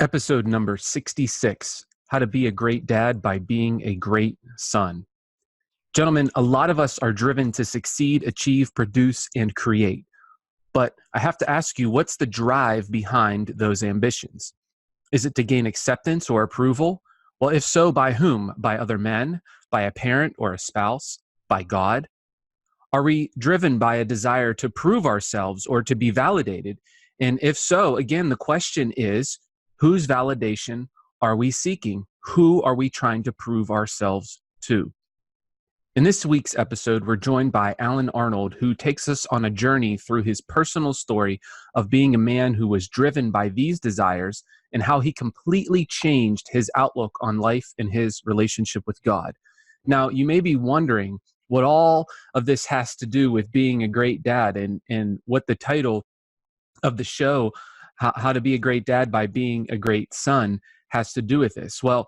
Episode number 66, How to Be a Great Dad by Being a Great Son. Gentlemen, a lot of us are driven to succeed, achieve, produce, and create. But I have to ask you, what's the drive behind those ambitions? Is it to gain acceptance or approval? Well, if so, by whom? By other men? By a parent or a spouse? By God? Are we driven by a desire to prove ourselves or to be validated? And if so, again, the question is, whose validation are we seeking? Who are we trying to prove ourselves to? In this week's episode, we're joined by Allen Arnold, who takes us on a journey through his personal story of being a man who was driven by these desires and how he completely changed his outlook on life and his relationship with God. Now, you may be wondering what all of this has to do with being a great dad and what the title of the show, How to Be a Great Dad by Being a Great Son, has to do with this. Well,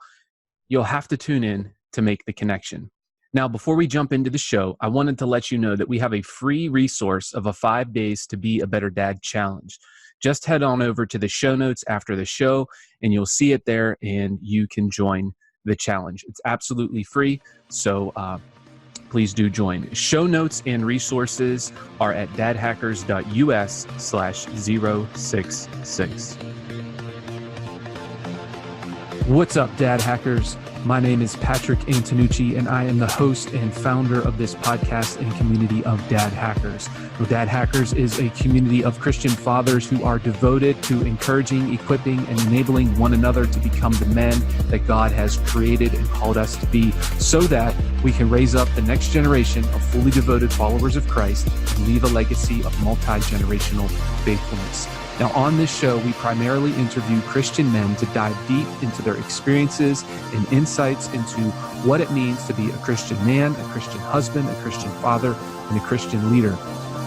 you'll have to tune in to make the connection. Now, before we jump into the show, I wanted to let you know that we have a free resource of a 5 days to be a better dad challenge. Just head on over to the show notes after the show and you'll see it there and you can join the challenge. It's absolutely free, so please do join. Show notes and resources are at dadhackers.us/066. What's up, Dad Hackers? My name is Patrick Antonucci, and I am the host and founder of this podcast and community of Dad Hackers. Dad Hackers is a community of Christian fathers who are devoted to encouraging, equipping, and enabling one another to become the men that God has created and called us to be, so that we can raise up the next generation of fully devoted followers of Christ and leave a legacy of multi-generational faithfulness. Now, on this show, we primarily interview Christian men to dive deep into their experiences and insights into what it means to be a Christian man, a Christian husband, a Christian father, and a Christian leader.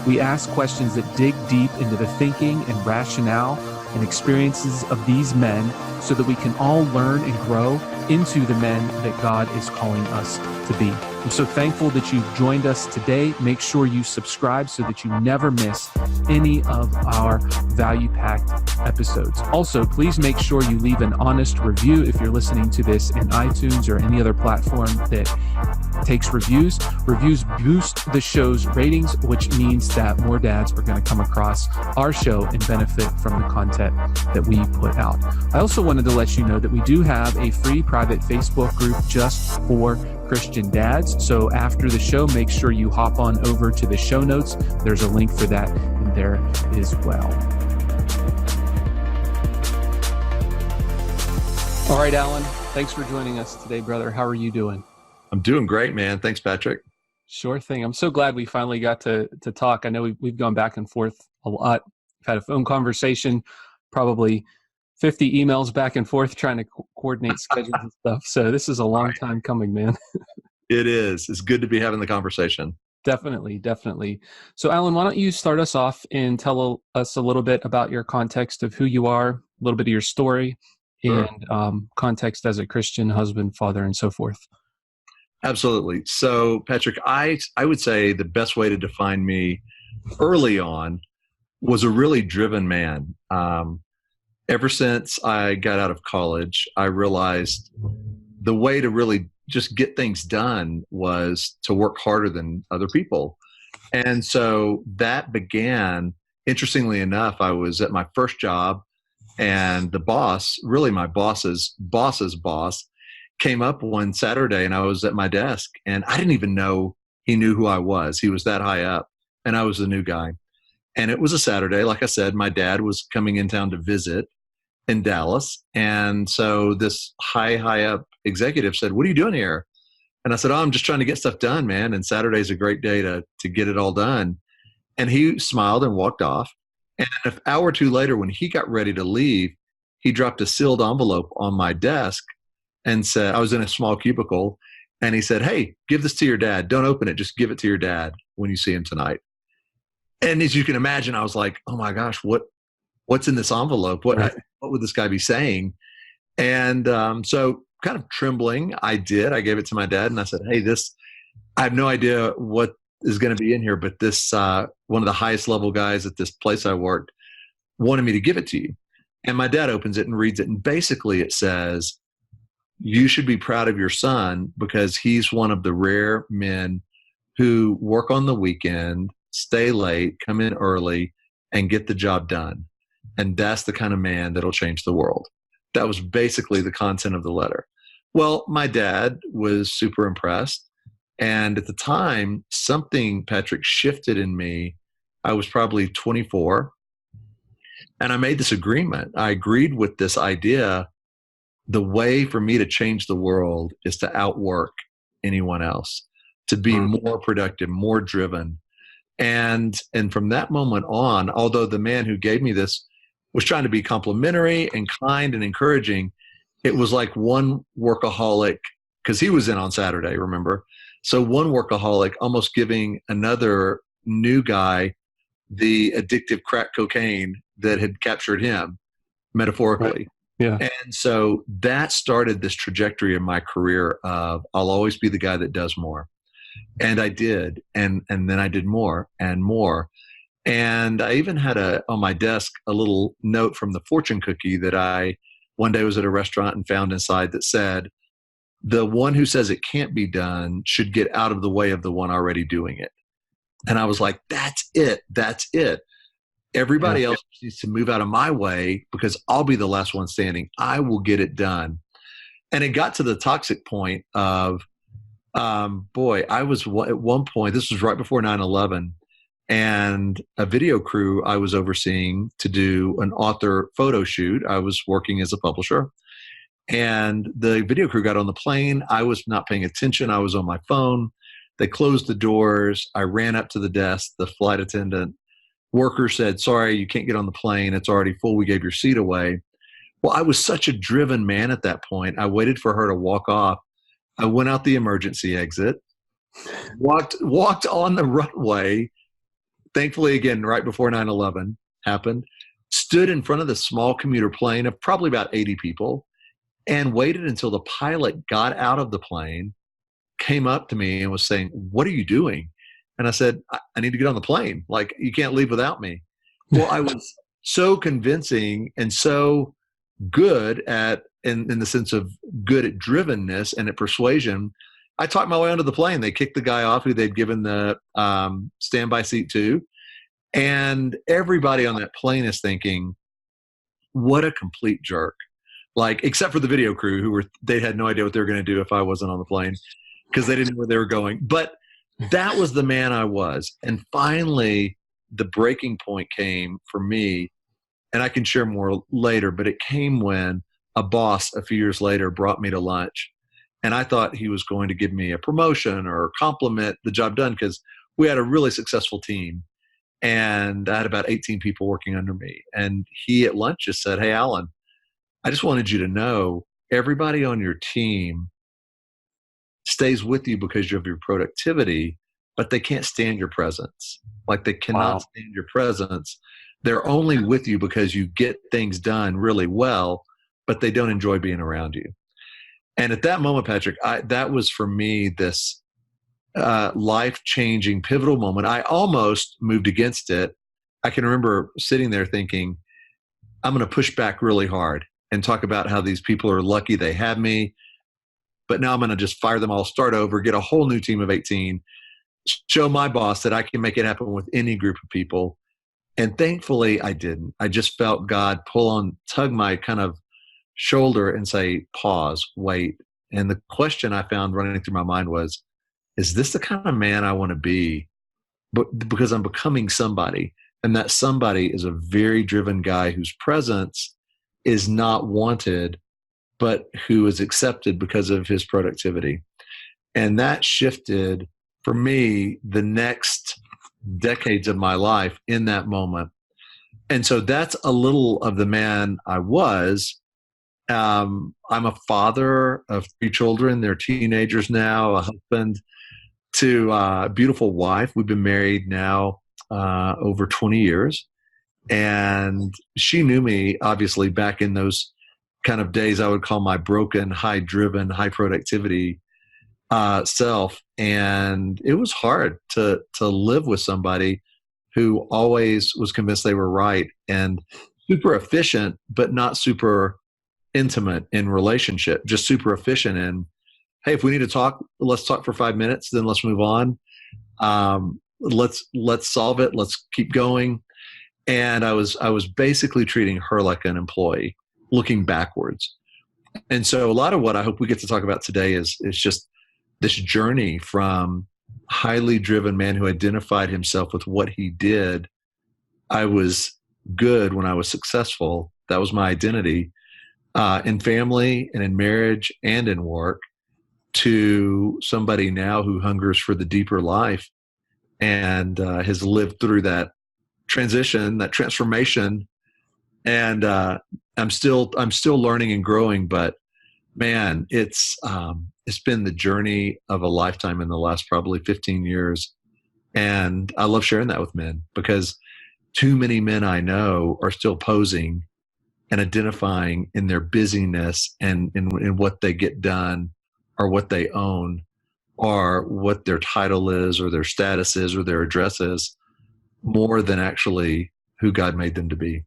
We ask questions that dig deep into the thinking and rationale and experiences of these men so that we can all learn and grow into the men that God is calling us to be. I'm so thankful that you've joined us today. Make sure you subscribe so that you never miss any of our value-packed episodes. Also, please make sure you leave an honest review if you're listening to this in iTunes or any other platform that takes reviews. Reviews boost the show's ratings, which means that more dads are going to come across our show and benefit from the content that we put out. I also wanted to let you know that we do have a free private Facebook group just for Christian dads. So after the show, make sure you hop on over to the show notes. There's a link for that in there as well. All right, Allen, thanks for joining us today, brother. How are you doing? I'm doing great, man. Thanks, Patrick. Sure thing. I'm so glad we finally got to talk. I know we've gone back and forth a lot. We've had a phone conversation, probably 50 emails back and forth trying to coordinate schedules and stuff. So this is a long time coming, man. It is. It's good to be having the conversation. Definitely, definitely. So Allen, why don't you start us off and tell us a little bit about your context of who you are, a little bit of your story, Sure. and context as a Christian husband, father, and so forth. Absolutely. So, Patrick, I would say the best way to define me early on was a really driven man. Ever since I got out of college, I realized the way to really just get things done was to work harder than other people. And so that began, interestingly enough, I was at my first job and the boss, really my boss's boss, came up one Saturday and I was at my desk and I didn't even know he knew who I was. He was that high up and I was the new guy. And it was a Saturday. Like I said, my dad was coming in town to visit in Dallas. And so this high up executive said, "What are you doing here?" And I said, "Oh, I'm just trying to get stuff done, man. And Saturday's a great day to get it all done." And he smiled and walked off. And an hour or two later, when he got ready to leave, he dropped a sealed envelope on my desk and said, I was in a small cubicle. And he said, "Hey, give this to your dad. Don't open it. Just give it to your dad when you see him tonight." And as you can imagine, I was like, "Oh my gosh, what's in this envelope? What would this guy be saying?" And so kind of trembling, I gave it to my dad and I said, "Hey, I have no idea what is going to be in here, but this, one of the highest level guys at this place I worked wanted me to give it to you." And my dad opens it and reads it. And basically it says, you should be proud of your son because he's one of the rare men who work on the weekend, stay late, come in early, and get the job done. And that's the kind of man that'll change the world. That was basically the content of the letter. Well, my dad was super impressed. And at the time, something, Patrick, shifted in me. I was probably 24. And I made this agreement. I agreed with this idea. The way for me to change the world is to outwork anyone else, to be more productive, more driven. And from that moment on, although the man who gave me this was trying to be complimentary and kind and encouraging, it was like one workaholic, because he was in on Saturday, remember? So one workaholic almost giving another new guy the addictive crack cocaine that had captured him, metaphorically. Right. Yeah. And so that started this trajectory in my career of I'll always be the guy that does more. And I did. And then I did more and more. And I even had on my desk a little note from the fortune cookie that I one day was at a restaurant and found inside that said, the one who says it can't be done should get out of the way of the one already doing it. And I was like, that's it. That's it. Everybody else needs to move out of my way because I'll be the last one standing. I will get it done. And it got to the toxic point of, I was at one point, this was right before 9/11, and a video crew I was overseeing to do an author photo shoot. I was working as a publisher. And the video crew got on the plane. I was not paying attention. I was on my phone. They closed the doors. I ran up to the desk. The flight attendant worker said, sorry, you can't get on the plane. It's already full. We gave your seat away. Well, I was such a driven man at that point. I waited for her to walk off. I went out the emergency exit, walked on the runway. Thankfully, again, right before 9/11 happened, stood in front of the small commuter plane of probably about 80 people and waited until the pilot got out of the plane, came up to me and was saying, what are you doing? And I said, I need to get on the plane. Like, you can't leave without me. Well, I was so convincing and so good at, in the sense of good at drivenness and at persuasion, I talked my way onto the plane. They kicked the guy off who they'd given the standby seat to. And everybody on that plane is thinking, what a complete jerk. Like, except for the video crew they had no idea what they were going to do if I wasn't on the plane because they didn't know where they were going. But that was the man I was. And finally, the breaking point came for me, and I can share more later, but it came when a boss a few years later brought me to lunch. And I thought he was going to give me a promotion or compliment the job done because we had a really successful team. And I had about 18 people working under me. And he at lunch just said, hey, Allen, I just wanted you to know everybody on your team stays with you because of your productivity, but they can't stand your presence. Like, they cannot stand your presence. They're only with you because you get things done really well, but they don't enjoy being around you. And at that moment, Patrick, that was for me this life-changing, pivotal moment. I almost moved against it. I can remember sitting there thinking, I'm going to push back really hard and talk about how these people are lucky they have me. But now I'm going to just fire them all, start over, get a whole new team of 18, show my boss that I can make it happen with any group of people. And thankfully, I didn't. I just felt God tug my kind of shoulder and say, pause, wait. And the question I found running through my mind was, is this the kind of man I want to be? But because I'm becoming somebody, and that somebody is a very driven guy whose presence is not wanted, but who is accepted because of his productivity. And that shifted, for me, the next decades of my life in that moment. And so that's a little of the man I was. I'm a father of 3 children. They're teenagers now, a husband to a beautiful wife. We've been married now over 20 years. And she knew me, obviously, back in those kind of days I would call my broken, high-driven, high-productivity self. And it was hard to live with somebody who always was convinced they were right. And super efficient, but not super intimate in relationship, just super efficient in, hey, if we need to talk, let's talk for 5 minutes, then let's move on. Let's solve it. Let's keep going. And I was basically treating her like an employee, looking backwards. And so a lot of what I hope we get to talk about today is just this journey from highly driven man who identified himself with what he did. I was good when I was successful. That was my identity, in family and in marriage and in work, to somebody now who hungers for the deeper life and has lived through that transition, that transformation. And I'm still learning and growing, but man, it's been the journey of a lifetime in the last probably 15 years. And I love sharing that with men, because too many men I know are still posing and identifying in their busyness and in what they get done or what they own or what their title is or their status is or their address is, more than actually who God made them to be.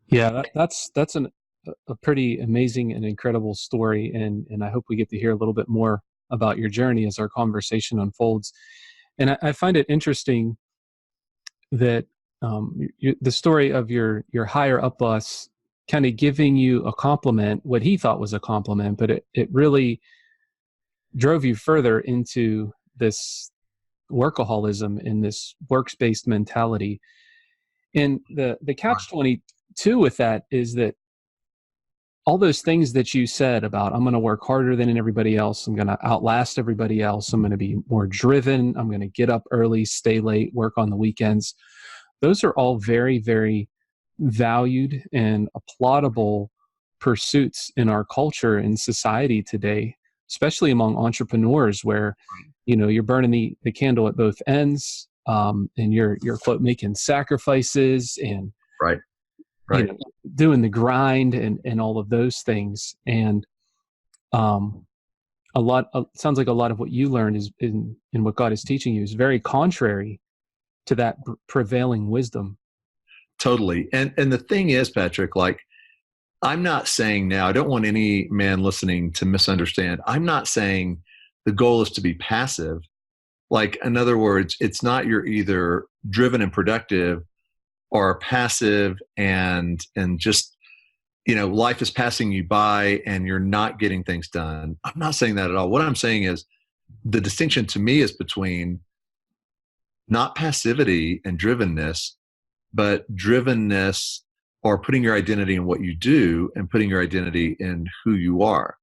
Yeah, that's a pretty amazing and incredible story, and I hope we get to hear a little bit more about your journey as our conversation unfolds. And I find it interesting that the story of your higher up boss kind of giving you a compliment, what he thought was a compliment, but it really drove you further into this workaholism and this works-based mentality. And the catch-22 with that is that all those things that you said about, I'm going to work harder than everybody else, I'm going to outlast everybody else, I'm going to be more driven, I'm going to get up early, stay late, work on the weekends, those are all very, very valued and applaudable pursuits in our culture and society today, especially among entrepreneurs, where you're burning the candle at both ends, and you're quote making sacrifices and Right. Doing the grind and all of those things. And sounds like a lot of what you learned is in what God is teaching you is very contrary to that prevailing wisdom. Totally. And the thing is, Patrick, like, I'm not saying now, I don't want any man listening to misunderstand. I'm not saying the goal is to be passive. Like, in other words, it's not you're either driven and productive or passive and just, life is passing you by and you're not getting things done. I'm not saying that at all. What I'm saying is the distinction to me is between not passivity and drivenness, but drivenness or putting your identity in what you do and putting your identity in who you are.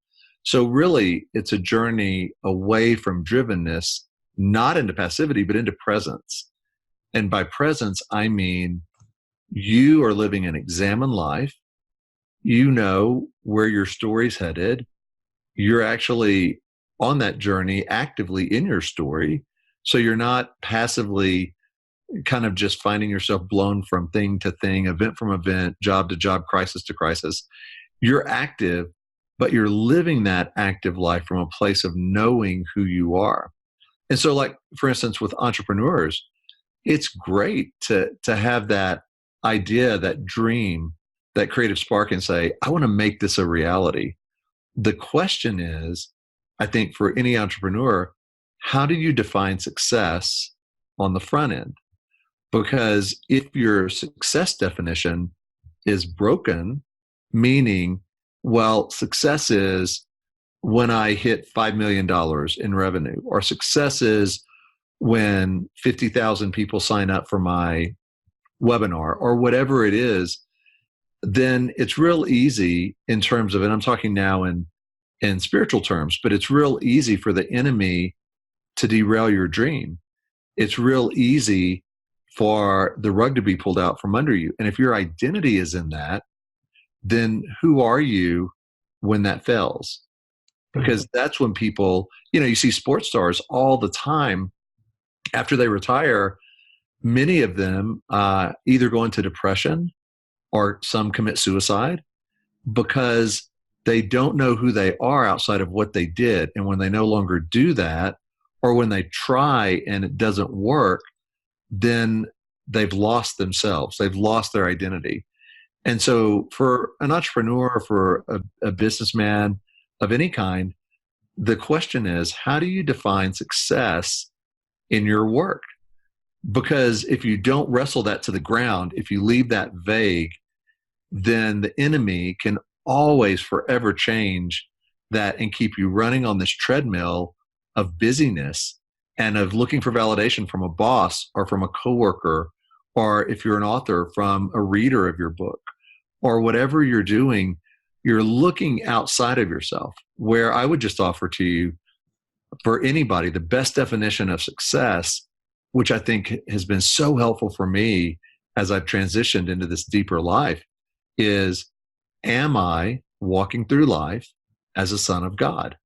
So really, it's a journey away from drivenness, not into passivity, but into presence. And by presence, I mean you are living an examined life. You know where your story's headed. You're actually on that journey actively in your story. So you're not passively kind of just finding yourself blown from thing to thing, event from event, job to job, crisis to crisis. You're active, but you're living that active life from a place of knowing who you are. And so, like, for instance, with entrepreneurs, it's great to have that idea, that dream, that creative spark, and say, I want to make this a reality. The question is, I think for any entrepreneur, how do you define success on the front end? Because if your success definition is broken, meaning, well, success is when I hit $5 million in revenue, or success is when 50,000 people sign up for my webinar, or whatever it is, then it's real easy in terms of, and I'm talking now in spiritual terms, but it's real easy for the enemy to derail your dream. It's real easy for the rug to be pulled out from under you. And if your identity is in that, then who are you when that fails? Because that's when people, you see sports stars all the time after they retire, many of them either go into depression or some commit suicide because they don't know who they are outside of what they did. And when they no longer do that, or when they try and it doesn't work, then they've lost themselves. They've lost their identity. And so for an entrepreneur, for a businessman of any kind, the question is, how do you define success in your work? Because if you don't wrestle that to the ground, if you leave that vague, then the enemy can always forever change that and keep you running on this treadmill of busyness and of looking for validation from a boss or from a coworker, or if you're an author, from a reader of your book, or whatever you're doing. You're looking outside of yourself, where I would just offer to you, for anybody, the best definition of success, which I think has been so helpful for me as I've transitioned into this deeper life, is, am I walking through life as a son of God?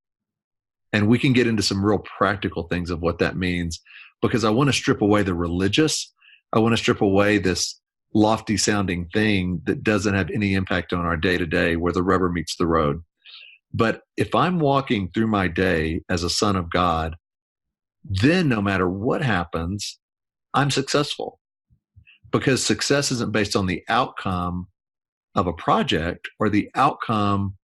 And we can get into some real practical things of what that means, because I want to strip away the religious. I want to strip away this lofty sounding thing that doesn't have any impact on our day to day, where the rubber meets the road. But if I'm walking through my day as a son of God, then no matter what happens, I'm successful, because success isn't based on the outcome of a project or the outcome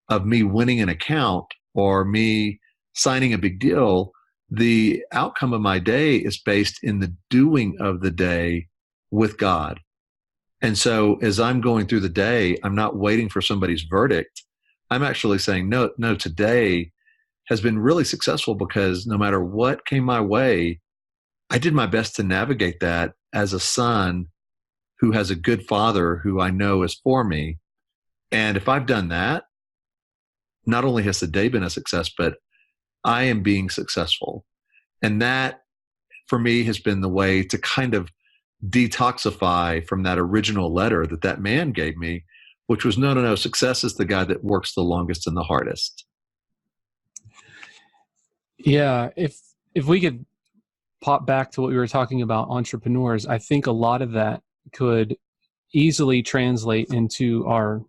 of me winning an account or me signing a big deal. The outcome of my day is based in the doing of the day with God. And so as I'm going through the day, I'm not waiting for somebody's verdict. I'm actually saying, no, today has been really successful, because no matter what came my way, I did my best to navigate that as a son who has a good father who I know is for me. And if I've done that, not only has the day been a success, but I am being successful. And that, for me, has been the way to kind of detoxify from that original letter that man gave me, which was, no, success is the guy that works the longest and the hardest. Yeah, if we could pop back to what we were talking about, entrepreneurs, I think a lot of that could easily translate into our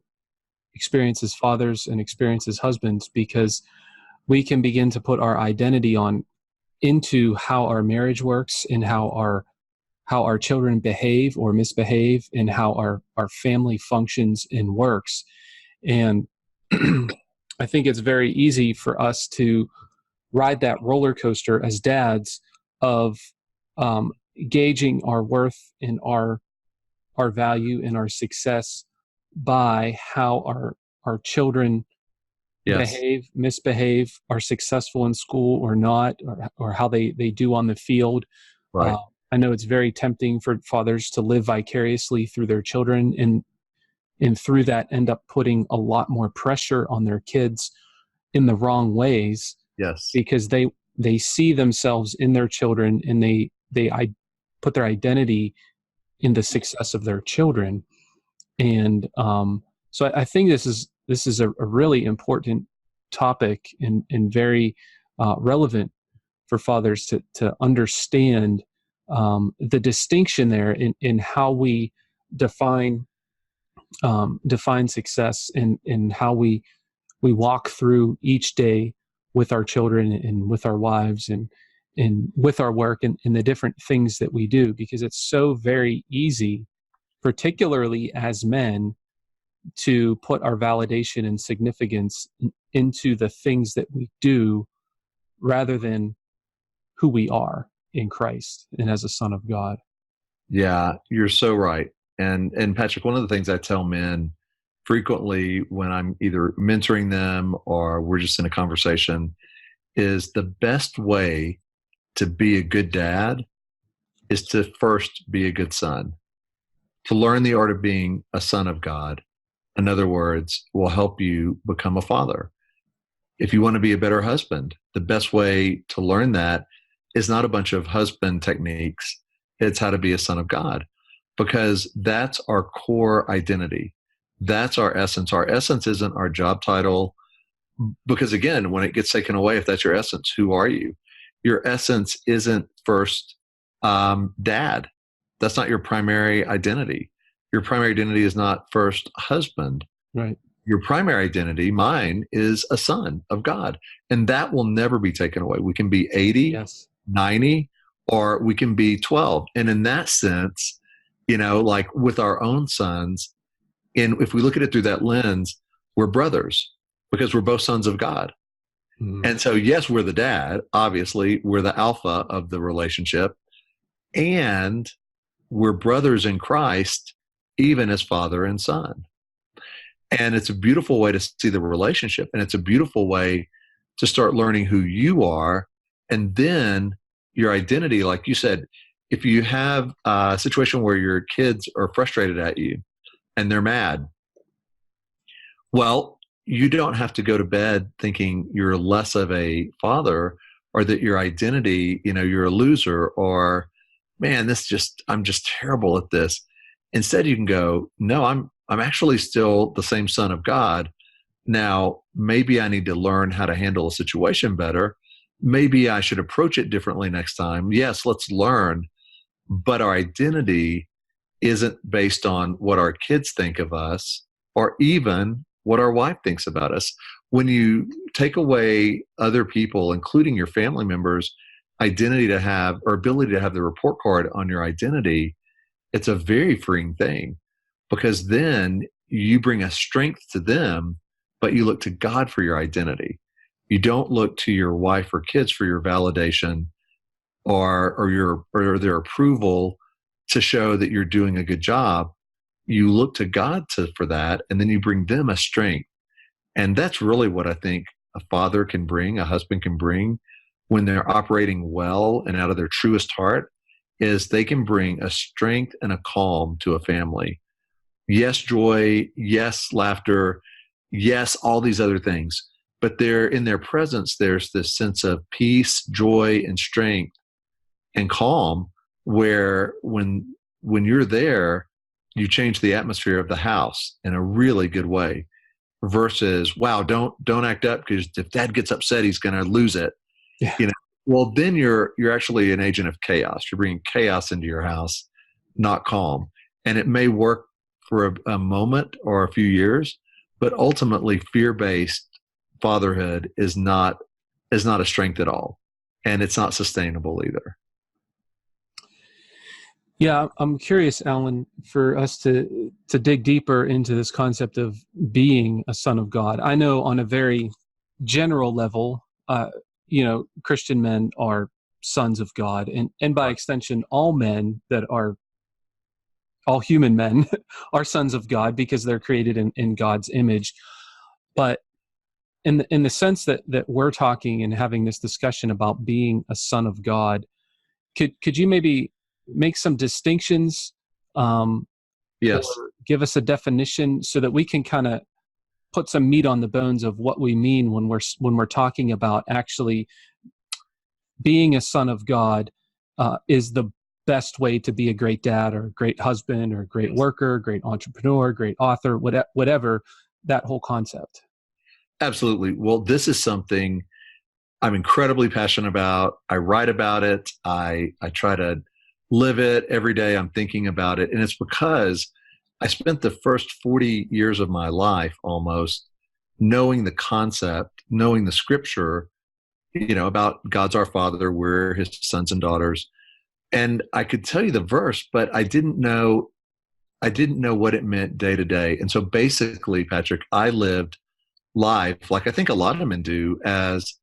experience as fathers and experience as husbands, because we can begin to put our identity into how our marriage works, and how our children behave or misbehave, and how our family functions and works. And I think it's very easy for us to ride that roller coaster as dads of gauging our worth and our value and our success by how our children behave, misbehave, are successful in school or not, or how they do on the field. Right. I know it's very tempting for fathers to live vicariously through their children, and through that end up putting a lot more pressure on their kids in the wrong ways. Yes. Because they see themselves in their children, and they put their identity in the success of their children. And so I think this is a really important topic, and very relevant for fathers to understand the distinction there in how we define success, and how we walk through each day with our children and with our wives and with our work, and the different things that we do, because it's so very easy, particularly as men, to put our validation and significance into the things that we do, rather than who we are in Christ and as a son of God. Yeah, you're so right. And Patrick, one of the things I tell men frequently when I'm either mentoring them or we're just in a conversation is, the best way to be a good dad is to first be a good son. To learn the art of being a son of God, in other words, will help you become a father. If you want to be a better husband, the best way to learn that is not a bunch of husband techniques. It's how to be a son of God, because that's our core identity. That's our essence. Our essence isn't our job title, because again, when it gets taken away, if that's your essence, who are you? Your essence isn't first dad. That's not your primary identity. Your primary identity is not first husband. Right. Your primary identity, mine, is a son of God. And that will never be taken away. We can be 80, Yes. 90, or we can be 12. And in that sense, like with our own sons. And if we look at it through that lens, we're brothers because we're both sons of God. Mm. And so, yes, we're the dad. Obviously, we're the alpha of the relationship. And we're brothers in Christ, even as father and son. And it's a beautiful way to see the relationship. And it's a beautiful way to start learning who you are. And then your identity, like you said, if you have a situation where your kids are frustrated at you and they're mad, well, you don't have to go to bed thinking you're less of a father or that your identity, you're a loser or, man, I'm just terrible at this. Instead, you can go, no, I'm actually still the same son of God. Now, maybe I need to learn how to handle a situation better. Maybe I should approach it differently next time. Yes, let's learn. But our identity isn't based on what our kids think of us or even what our wife thinks about us. When you take away other people, including your family members, identity to have or ability to have the report card on your identity, it's a very freeing thing because then you bring a strength to them, but you look to God for your identity. You don't look to your wife or kids for your validation or their approval to show that you're doing a good job. You look to God for that, and then you bring them a strength. And that's really what I think a father can bring, a husband can bring when they're operating well and out of their truest heart, is they can bring a strength and a calm to a family. Yes, joy, yes, laughter, yes, all these other things. But in their presence, there's this sense of peace, joy, and strength and calm where when you're there, you change the atmosphere of the house in a really good way versus, wow, don't act up because if dad gets upset, he's going to lose it. Yeah. Well, then you're actually an agent of chaos. You're bringing chaos into your house, not calm. And it may work for a moment or a few years, but ultimately fear-based fatherhood is not a strength at all. And it's not sustainable either. Yeah, I'm curious, Alan, for us to dig deeper into this concept of being a son of God. I know on a very general level, Christian men are sons of God, and by extension, all human men are sons of God because they're created in God's image. But in the sense that we're talking and having this discussion about being a son of God, could you maybe make some distinctions, Yes, or give us a definition so that we can kind of put some meat on the bones of what we mean when we're talking about actually being a son of God is the best way to be a great dad or a great husband or a great worker, great entrepreneur, great author, whatever, that whole concept. absolutely. Well, this is something I'm incredibly passionate about. I write about it. I try to live it every day. I'm thinking about it. And it's because I spent the first 40 years of my life almost knowing the concept, knowing the scripture, about God's our Father, we're his sons and daughters. And I could tell you the verse, but I didn't know what it meant day to day. And so basically, Patrick, I lived life like I think a lot of men do as,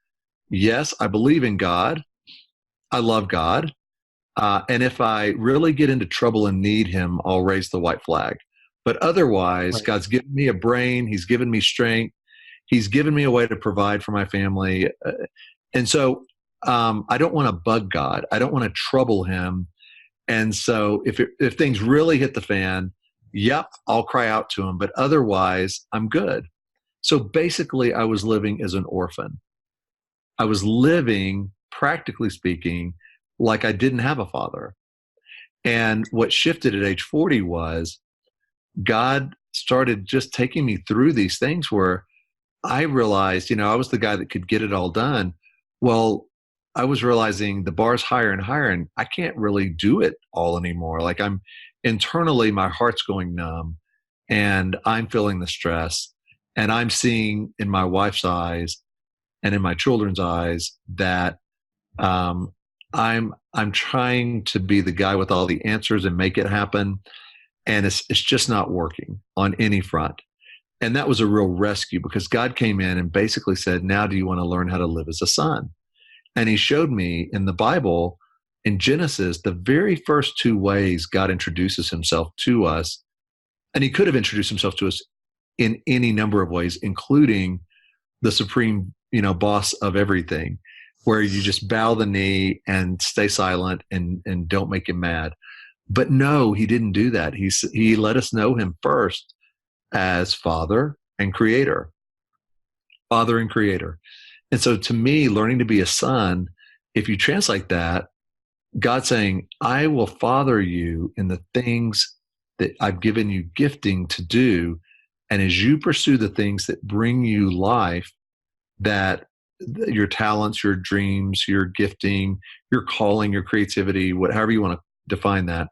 yes, I believe in God. I love God. And if I really get into trouble and need him, I'll raise the white flag. But otherwise, Right. God's given me a brain. He's given me strength. He's given me a way to provide for my family. And so I don't want to bug God. I don't want to trouble him. And so if things really hit the fan, yep, I'll cry out to him. But otherwise, I'm good. So basically, I was living as an orphan. I was living, practically speaking, like I didn't have a father. And what shifted at age 40 was God started just taking me through these things where I realized, I was the guy that could get it all done. Well, I was realizing the bar's higher and higher, and I can't really do it all anymore. Like I'm internally, my heart's going numb, and I'm feeling the stress, and I'm seeing in my wife's eyes and in my children's eyes that I'm trying to be the guy with all the answers and make it happen, and it's just not working on any front. And that was a real rescue, because God came in and basically said, now do you want to learn how to live as a son? And he showed me in the Bible, in Genesis, the very first two ways God introduces himself to us. And he could have introduced himself to us in any number of ways, including the supreme, boss of everything, where you just bow the knee and stay silent and don't make him mad. But no, he didn't do that. He let us know him first as Father and Creator. Father and Creator. And so to me, learning to be a son, if you translate that, God saying, I will father you in the things that I've given you gifting to do. And as you pursue the things that bring you life, that your talents, your dreams, your gifting, your calling, your creativity, however you want to define that,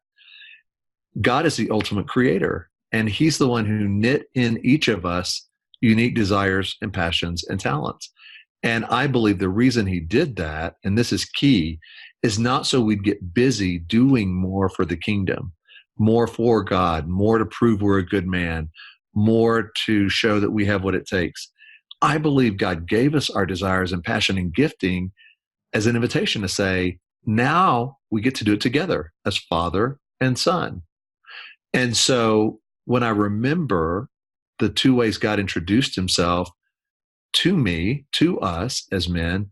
God is the ultimate creator. And he's the one who knit in each of us unique desires and passions and talents. And I believe the reason he did that, and this is key, is not so we'd get busy doing more for the kingdom, more for God, more to prove we're a good man, more to show that we have what it takes. I believe God gave us our desires and passion and gifting as an invitation to say, now we get to do it together as father and son. And so when I remember the two ways God introduced himself to me, to us as men,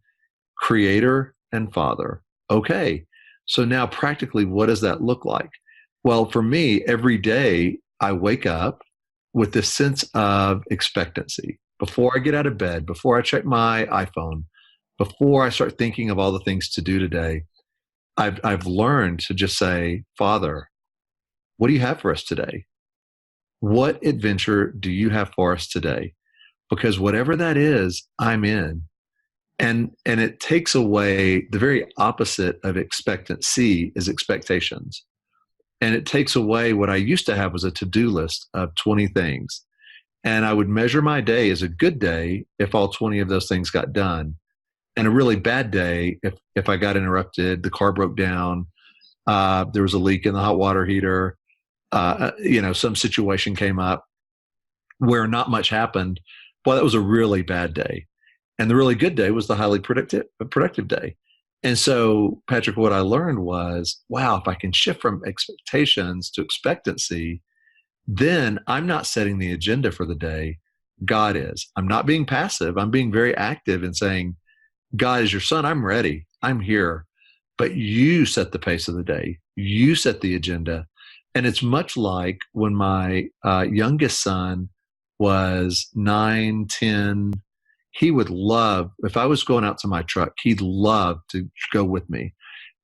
creator and father. Okay, so now practically, what does that look like? Well, for me, every day I wake up with this sense of expectancy. Before I get out of bed, before I check my iPhone, before I start thinking of all the things to do today, I've learned to just say, Father, what do you have for us today? What adventure do you have for us today? Because whatever that is, I'm in. And it takes away the very opposite of expectancy is expectations. And it takes away what I used to have was a to-do list of 20 things. And I would measure my day as a good day if all 20 of those things got done. And a really bad day if I got interrupted, the car broke down, there was a leak in the hot water heater, some situation came up where not much happened. Well, that was a really bad day. And the really good day was the highly productive day. And so, Patrick, what I learned was, wow, if I can shift from expectations to expectancy, then I'm not setting the agenda for the day. God is. I'm not being passive. I'm being very active in saying, God is your son. I'm ready. I'm here. But you set the pace of the day. You set the agenda. And it's much like when my youngest son was 9, 10, he would love, if I was going out to my truck, he'd love to go with me.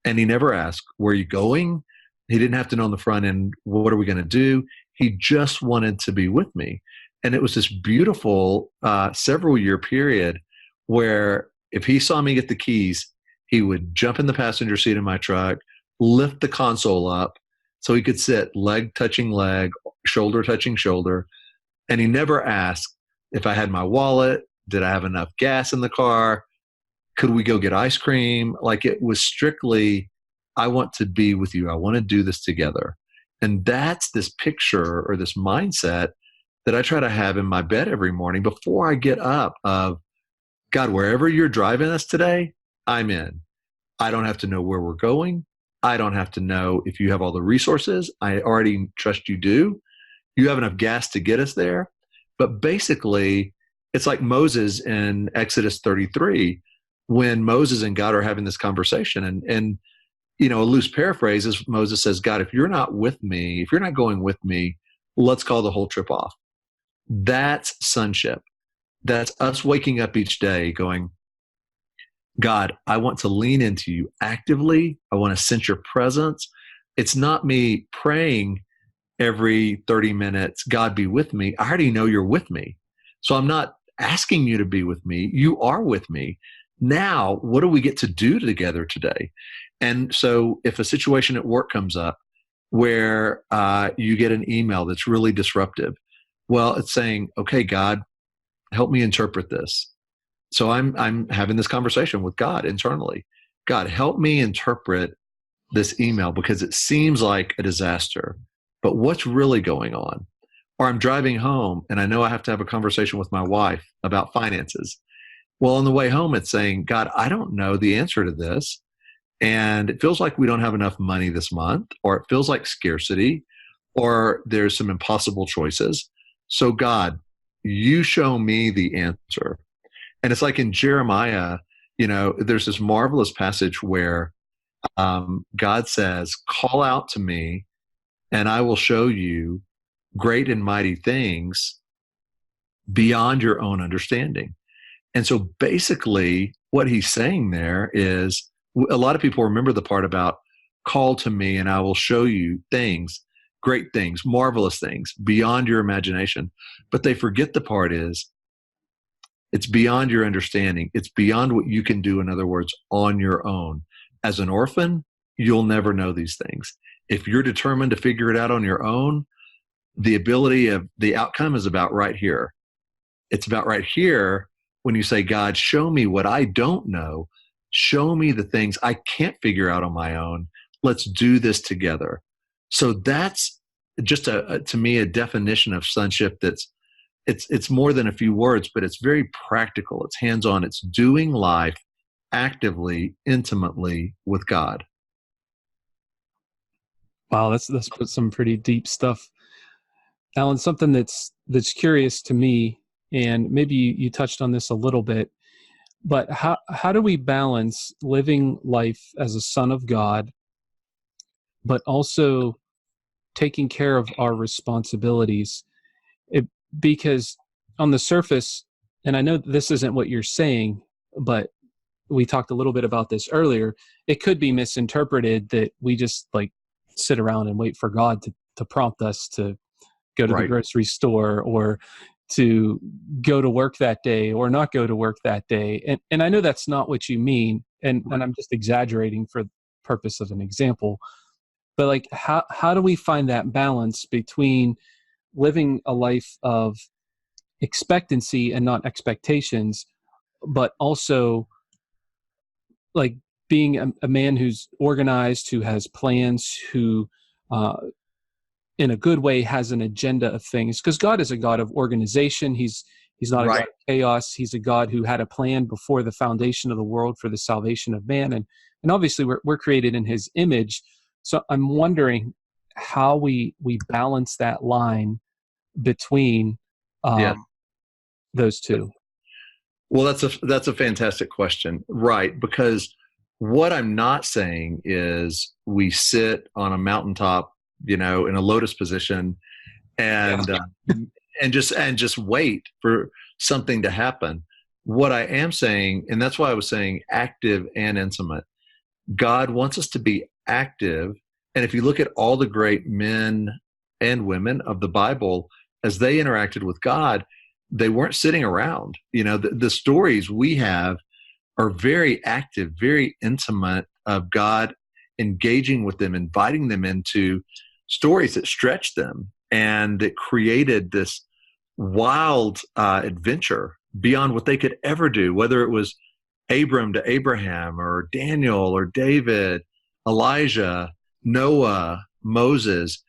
And he never asked, where are you going? He didn't have to know on the front end, what are we going to do? He just wanted to be with me. And it was this beautiful several year period where if he saw me get the keys, he would jump in the passenger seat of my truck, lift the console up so he could sit leg touching leg, shoulder touching shoulder. And he never asked if I had my wallet, did I have enough gas in the car, could we go get ice cream? Like, it was strictly, I want to be with you. I want to do this together. And that's this picture or this mindset that I try to have in my bed every morning before I get up of, God, wherever you're driving us today, I'm in. I don't have to know where we're going. I don't have to know if you have all the resources. I already trust you do. You have enough gas to get us there. But basically, it's like Moses in Exodus 33, when Moses and God are having this conversation. And a loose paraphrase is Moses says, God, if you're not with me, if you're not going with me, let's call the whole trip off. That's sonship. That's us waking up each day going, God, I want to lean into you actively. I want to sense your presence. It's not me praying every 30 minutes, God be with me. I already know you're with me. So I'm not asking you to be with me. You are with me. Now, what do we get to do together today? And so if a situation at work comes up where you get an email that's really disruptive, well, it's saying, okay, God, help me interpret this. So I'm having this conversation with God internally. God, help me interpret this email because it seems like a disaster, but what's really going on? Or I'm driving home and I know I have to have a conversation with my wife about finances. Well, on the way home, it's saying, God, I don't know the answer to this. And it feels like we don't have enough money this month, or it feels like scarcity, or there's some impossible choices. So, God, you show me the answer. And it's like in Jeremiah, there's this marvelous passage where God says, call out to me and I will show you great and mighty things beyond your own understanding. And so basically what he's saying there is, a lot of people remember the part about call to me and I will show you things, great things, marvelous things beyond your imagination. But they forget the part is it's beyond your understanding. It's beyond what you can do, in other words, on your own. As an orphan, you'll never know these things. If you're determined to figure it out on your own, the ability of the outcome is about right here. It's about right here when you say, God, show me what I don't know. Show me the things I can't figure out on my own. Let's do this together. So that's just to me, a definition of sonship it's more than a few words, but it's very practical. It's hands-on. It's doing life actively, intimately with God. Wow, that's some pretty deep stuff. Alan, something that's curious to me, and maybe you touched on this a little bit, but how do we balance living life as a son of God, but also taking care of our responsibilities? Because on the surface, and I know this isn't what you're saying, but we talked a little bit about this earlier, it could be misinterpreted that we just like sit around and wait for God to prompt us to go to the grocery store or to go to work that day or not go to work that day. And I know that's not what you mean. And I'm just exaggerating for the purpose of an example. But like, how do we find that balance between living a life of expectancy and not expectations, but also like being a man who's organized, who has plans, who in a good way has an agenda of things? Because God is a God of organization. He's not a God of chaos. He's a God who had a plan before the foundation of the world for the salvation of man. And obviously we're created in his image. So I'm wondering how we balance that line between those two. Well, that's a fantastic question. Right. Because what I'm not saying is we sit on a mountaintop, in a lotus position and just wait for something to happen. What I am saying, and that's why I was saying active and intimate, God wants us to be active. And if you look at all the great men and women of the Bible, as they interacted with God, they weren't sitting around. The stories we have are very active, very intimate, of God engaging with them, inviting them into stories that stretched them and that created this wild adventure beyond what they could ever do, whether it was Abram to Abraham or Daniel or David, Elijah, Noah, Moses.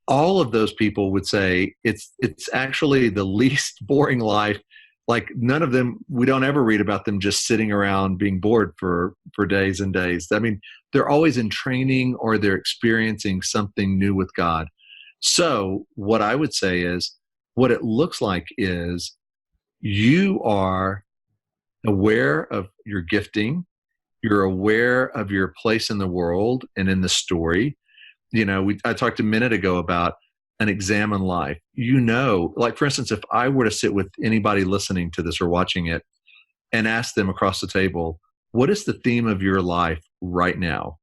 All of those people would say it's actually the least boring life. Like none of them, we don't ever read about them just sitting around being bored for days and days. I mean, they're always in training or they're experiencing something new with God. So what I would say is what it looks like is you are aware of your gifting. You're aware of your place in the world and in the story. I talked a minute ago about an examine life. Like for instance, if I were to sit with anybody listening to this or watching it and ask them across the table, what is the theme of your life right now?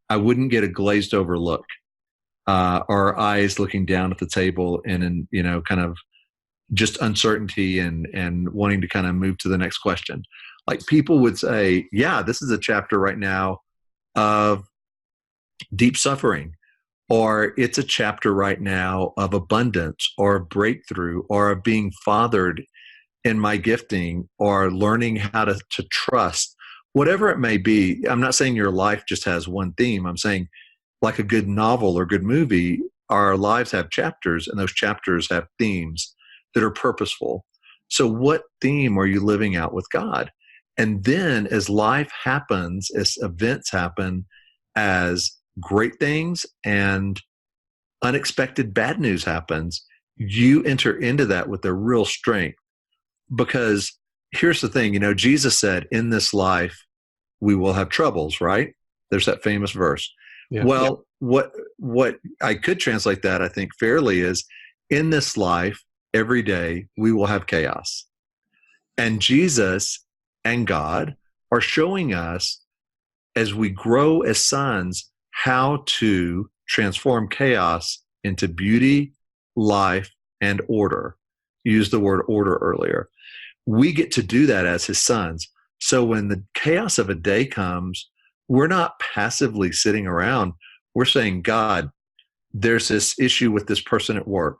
I wouldn't get a glazed over look or eyes looking down at the table and in, kind of just uncertainty and wanting to kind of move to the next question. Like people would say, yeah, this is a chapter right now of deep suffering, or it's a chapter right now of abundance or breakthrough or of being fathered in my gifting or learning how to trust whatever it may be. I'm not saying your life just has one theme. I'm saying, like a good novel or good movie, our lives have chapters, and those chapters have themes that are purposeful. So what theme are you living out with God? And then as life happens, as events happen, as great things and unexpected bad news happens, you enter into that with a real strength. Because here's the thing, Jesus said, in this life, we will have troubles, right? There's that famous verse. Yeah. Well, what I could translate that, I think, fairly is, in this life, every day, we will have chaos. And Jesus and God are showing us, as we grow as sons, how to transform chaos into beauty, life, and order. You used the word order earlier. We get to do that as his sons. So when the chaos of a day comes, we're not passively sitting around. We're saying, God, there's this issue with this person at work.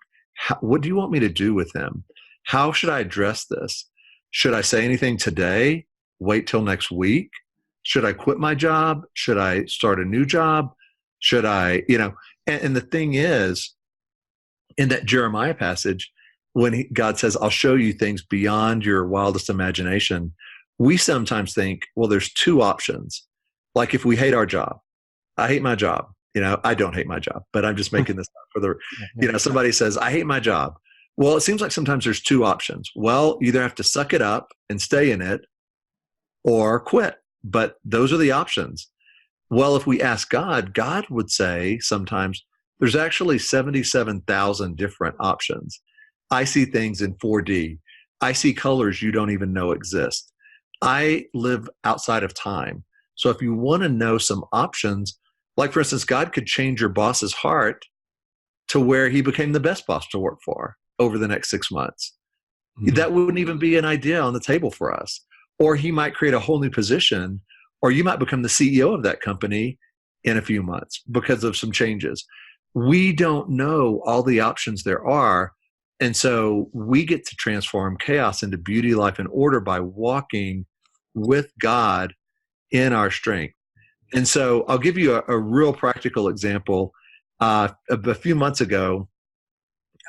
What do you want me to do with them? How should I address this? Should I say anything today? Wait till next week? Should I quit my job? Should I start a new job? Should I, and the thing is, in that Jeremiah passage, when God says, I'll show you things beyond your wildest imagination, we sometimes think, well, there's two options. Like if we hate our job, I hate my job. I don't hate my job, but I'm just making this up for the, somebody says, I hate my job. Well, it seems like sometimes there's two options. Well, you either have to suck it up and stay in it or quit. But those are the options. Well, if we ask God, God would say sometimes there's actually 77,000 different options. I see things in 4D. I see colors you don't even know exist. I live outside of time. So if you want to know some options, like for instance, God could change your boss's heart to where he became the best boss to work for over the next 6 months. Mm-hmm. That wouldn't even be an idea on the table for us. Or he might create a whole new position, or you might become the CEO of that company in a few months because of some changes. We don't know all the options there are. And so we get to transform chaos into beauty, life, and order by walking with God in our strength. And so I'll give you a real practical example. A few months ago,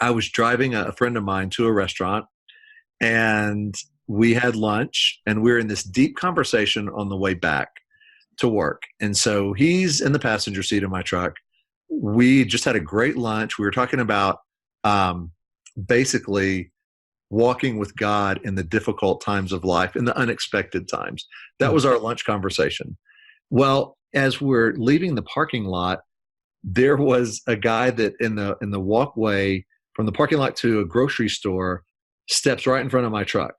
I was driving a friend of mine to a restaurant, and we had lunch, and we were in this deep conversation on the way back to work. And so he's in the passenger seat of my truck. We just had a great lunch. We were talking about basically walking with God in the difficult times of life, in the unexpected times. That was our lunch conversation. Well, as we're leaving the parking lot, there was a guy that in the walkway from the parking lot to a grocery store steps right in front of my truck.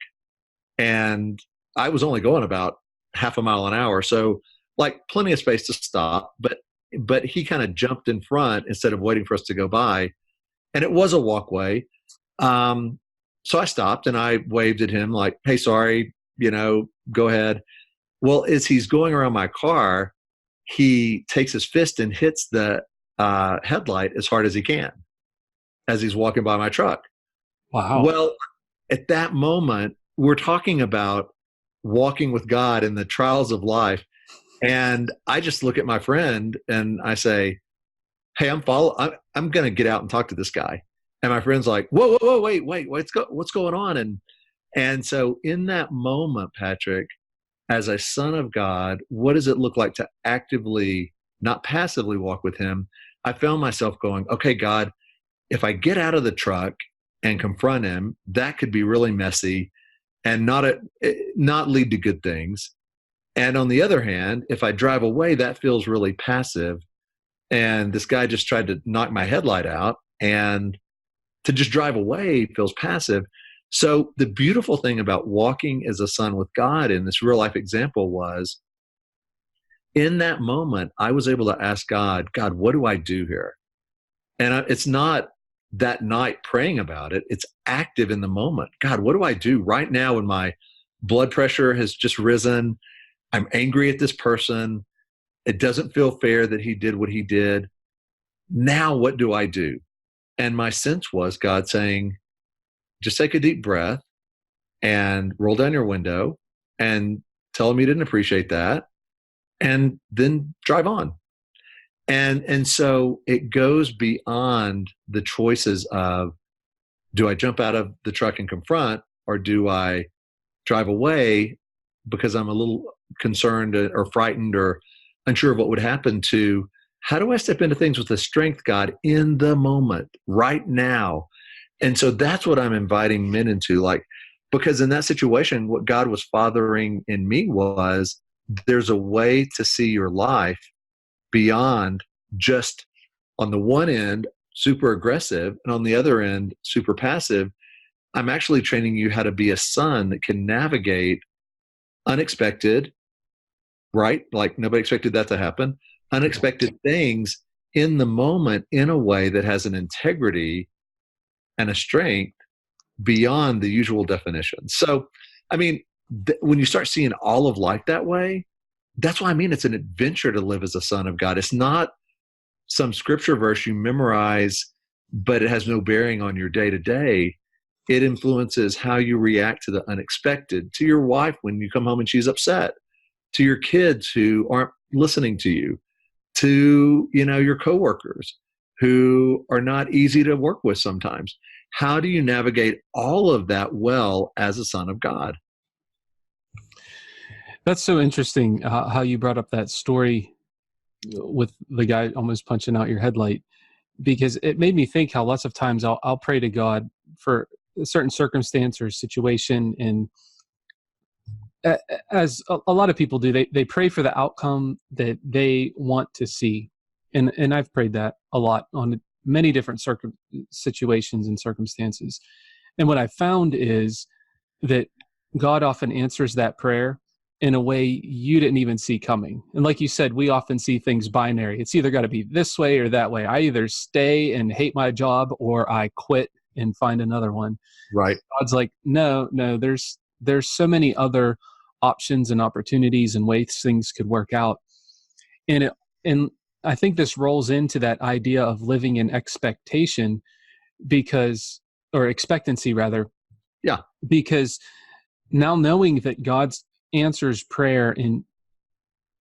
And I was only going about half a mile an hour. So like plenty of space to stop, but he kind of jumped in front instead of waiting for us to go by. And it was a walkway. So I stopped and I waved at him like, hey, sorry, go ahead. Well, as he's going around my car, he takes his fist and hits the headlight as hard as he can as he's walking by my truck. Wow. Well, at that moment, we're talking about walking with God in the trials of life. And I just look at my friend and I say, hey, I'm going to get out and talk to this guy. And my friend's like, whoa, wait, what's going on? And so in that moment, Patrick, as a son of God, what does it look like to actively, not passively walk with him? I found myself going, okay, God, if I get out of the truck and confront him, that could be really messy and not lead to good things. And on the other hand, if I drive away, that feels really passive. And this guy just tried to knock my headlight out, and to just drive away feels passive. So the beautiful thing about walking as a son with God in this real life example was, in that moment, I was able to ask God, what do I do here? And it's not that night praying about it. It's active in the moment. God, what do I do right now when my blood pressure has just risen? I'm angry at this person. It doesn't feel fair that he did what he did. Now what do I do? And my sense was God saying, just take a deep breath and roll down your window and tell him you didn't appreciate that, and then drive on. And so it goes beyond the choices of, do I jump out of the truck and confront, or do I drive away because I'm a little concerned or frightened or unsure of what would happen, to how do I step into things with the strength, God, in the moment, right now? And so that's what I'm inviting men into, like, because in that situation, what God was fathering in me was, there's a way to see your life beyond just, on the one end, super aggressive, and on the other end, super passive. I'm actually training you how to be a son that can navigate unexpected, right? Like nobody expected that to happen. Unexpected things in the moment in a way that has an integrity and a strength beyond the usual definition. So, I mean, when you start seeing all of life that way, that's why I mean it's an adventure to live as a son of God. It's not some scripture verse you memorize, but it has no bearing on your day to day. It influences how you react to the unexpected, to your wife when you come home and she's upset, to your kids who aren't listening to you, to, your coworkers who are not easy to work with sometimes. How do you navigate all of that well as a son of God? That's so interesting how you brought up that story with the guy almost punching out your headlight, because it made me think how lots of times I'll pray to God for a certain circumstance or situation, and as a lot of people do, they pray for the outcome that they want to see, and I've prayed that a lot on many different situations and circumstances, and what I found is that God often answers that prayer in a way you didn't even see coming. And like you said, we often see things binary. It's either got to be this way or that way. I either stay and hate my job, or I quit and find another one. Right. God's like, no, there's so many other options and opportunities and ways things could work out. And I think this rolls into that idea of living in expectation, or expectancy rather. Yeah. Because now knowing that God's answers prayer in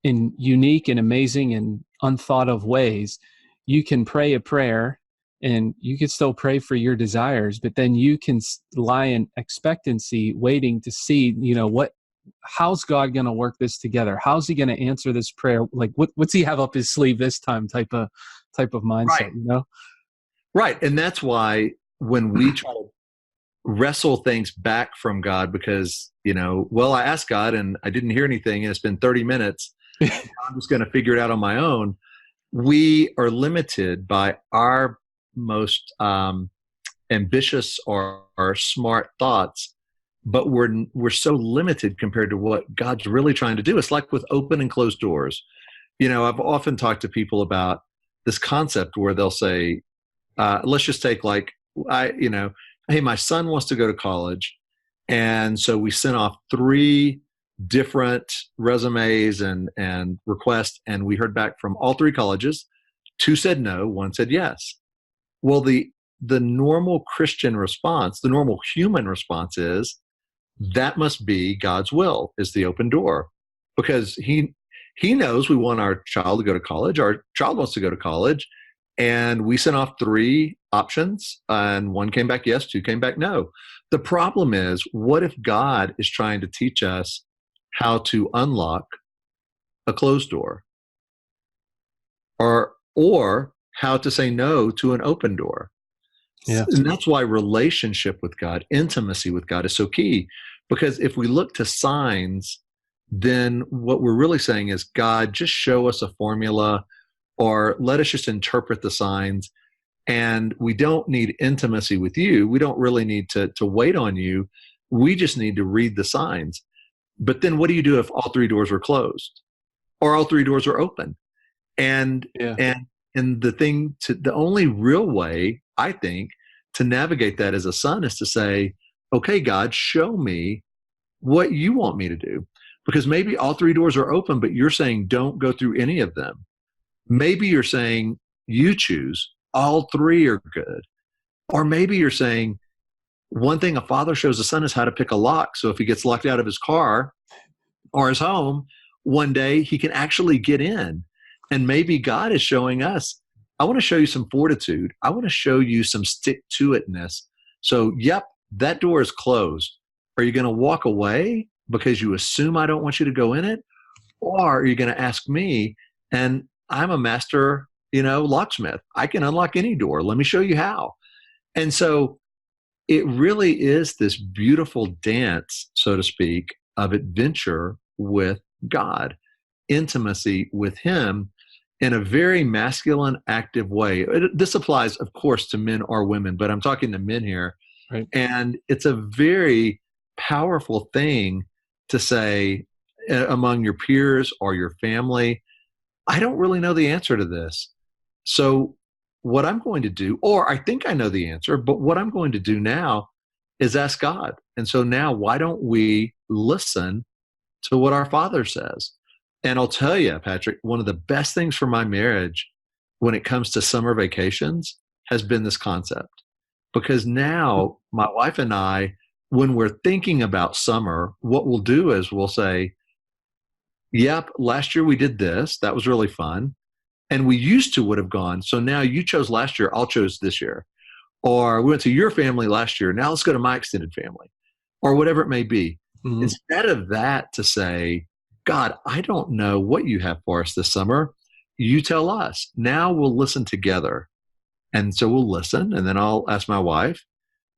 unique and amazing and unthought of ways, you can pray a prayer and you can still pray for your desires, but then you can lie in expectancy, waiting to see, how's God going to work this together? How's he going to answer this prayer? Like, what's he have up his sleeve this time? Type of mindset, Right. Right. And that's why when we try to wrestle things back from God, because, I asked God and I didn't hear anything, and it's been 30 minutes, I'm just going to figure it out on my own. We are limited by our most ambitious or smart thoughts, but we're so limited compared to what God's really trying to do. It's like with open and closed doors. I've often talked to people about this concept where they'll say, let's just take hey, my son wants to go to college. And so we sent off 3 different resumes and requests, and we heard back from all 3 colleges. 2 said no, 1 said yes. Well, the normal Christian response, the normal human response is, that must be God's will, is the open door. Because he knows we want our child to go to college. Our child wants to go to college. And we sent off 3 options, and 1 came back yes, 2 came back no. The problem is, what if God is trying to teach us how to unlock a closed door, or how to say no to an open door? Yeah. And that's why relationship with God, intimacy with God, is so key. Because if we look to signs, then what we're really saying is, God, just show us a formula, or let us just interpret the signs. And we don't need intimacy with you. We don't really need to wait on you. We just need to read the signs. But then what do you do if all 3 doors were closed, or all 3 doors are open? And the only real way, I think, to navigate that as a son is to say, okay, God, show me what you want me to do. Because maybe all 3 doors are open, but you're saying don't go through any of them. Maybe you're saying you choose, all 3 are good. Or maybe you're saying, one thing a father shows a son is how to pick a lock. So if he gets locked out of his car, or his home, one day he can actually get in. And maybe God is showing us, I want to show you some fortitude. I want to show you some stick to itness. So, yep, that door is closed. Are you going to walk away because you assume I don't want you to go in it? Or are you going to ask me? And I'm a master, locksmith. I can unlock any door. Let me show you how. And so it really is this beautiful dance, so to speak, of adventure with God, intimacy with Him in a very masculine, active way. This applies, of course, to men or women, but I'm talking to men here. Right. And it's a very powerful thing to say among your peers or your family, I don't really know the answer to this. So what I'm going to do, or I think I know the answer, but what I'm going to do now is ask God. And so now why don't we listen to what our Father says? And I'll tell you, Patrick, one of the best things for my marriage when it comes to summer vacations has been this concept. Because now my wife and I, when we're thinking about summer, what we'll do is we'll say, yep, last year we did this. That was really fun. And we used to would have gone, so now you chose last year, I'll choose this year. Or we went to your family last year, now let's go to my extended family. Or whatever it may be. Mm-hmm. Instead of that, to say, God, I don't know what you have for us this summer. You tell us. Now we'll listen together. And so we'll listen, and then I'll ask my wife,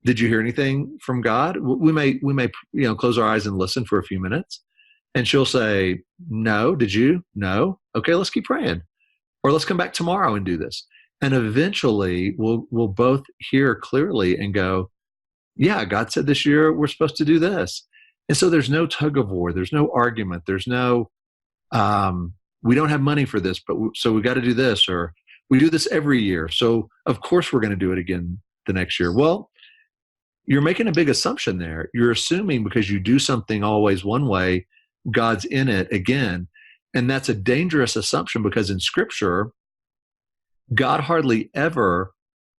did you hear anything from God? We may close our eyes and listen for a few minutes. And she'll say, no, did you? No. Okay, let's keep praying. Or let's come back tomorrow and do this. And eventually we'll both hear clearly and go, yeah, God said this year we're supposed to do this. And so there's no tug of war. There's no argument. There's no, we don't have money for this, but so we got to do this, or we do this every year. So of course we're going to do it again the next year. Well, you're making a big assumption there. You're assuming because you do something always one way, God's in it again. And that's a dangerous assumption, because in Scripture, God hardly ever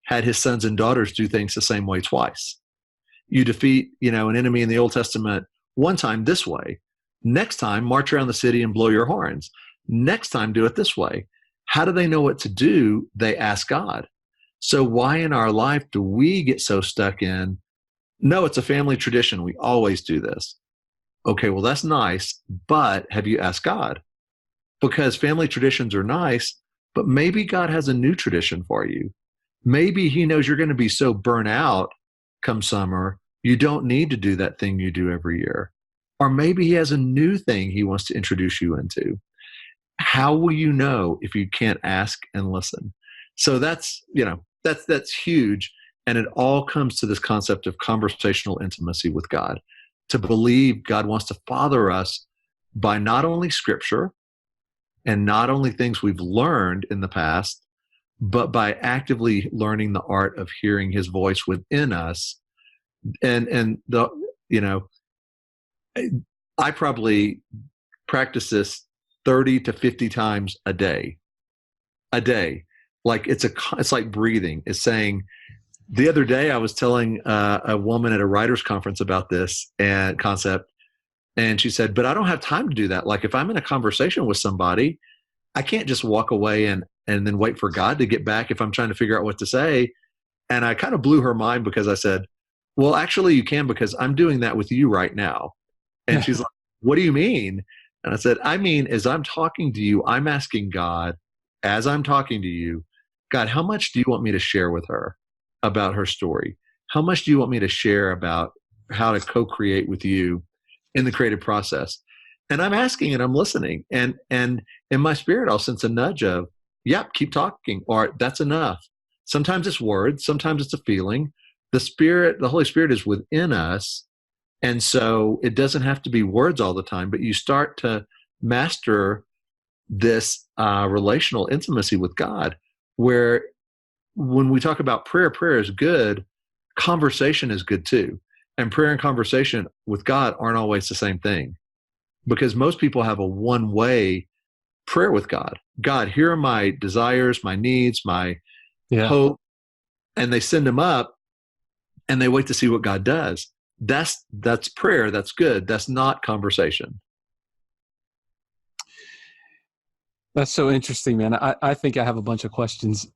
had his sons and daughters do things the same way twice. You defeat, an enemy in the Old Testament one time this way. Next time, march around the city and blow your horns. Next time, do it this way. How do they know what to do? They ask God. So why in our life do we get so stuck in, no, it's a family tradition, we always do this? Okay, well, that's nice, but have you asked God? Because family traditions are nice, but maybe God has a new tradition for you. Maybe he knows you're going to be so burnt out come summer, you don't need to do that thing you do every year. Or maybe he has a new thing he wants to introduce you into. How will you know if you can't ask and listen? So that's huge. And it all comes to this concept of conversational intimacy with God, to believe God wants to father us by not only Scripture and not only things we've learned in the past, but by actively learning the art of hearing his voice within us. I probably practice this 30 to 50 times a day. Like it's like breathing. It's saying, the other day I was telling a woman at a writer's conference about this concept, and she said, but I don't have time to do that. Like if I'm in a conversation with somebody, I can't just walk away and then wait for God to get back if I'm trying to figure out what to say. And I kind of blew her mind, because I said, well, actually you can, because I'm doing that with you right now. And she's like, what do you mean? And I said, I mean, as I'm talking to you, I'm asking God, as I'm talking to you, God, how much do you want me to share with her about her story? How much do you want me to share about how to co-create with you in the creative process? And I'm asking and I'm listening. And in my spirit, I'll sense a nudge of, yep, keep talking, or that's enough. Sometimes it's words, sometimes it's a feeling. The Holy Spirit is within us. And so it doesn't have to be words all the time, but you start to master this relational intimacy with God, where when we talk about prayer, prayer is good, conversation is good too. And prayer and conversation with God aren't always the same thing, because most people have a one-way prayer with God. God, here are my desires, my needs, my hope, and they send them up and they wait to see what God does. That's prayer. That's good. That's not conversation. That's so interesting, man. I think I have a bunch of questions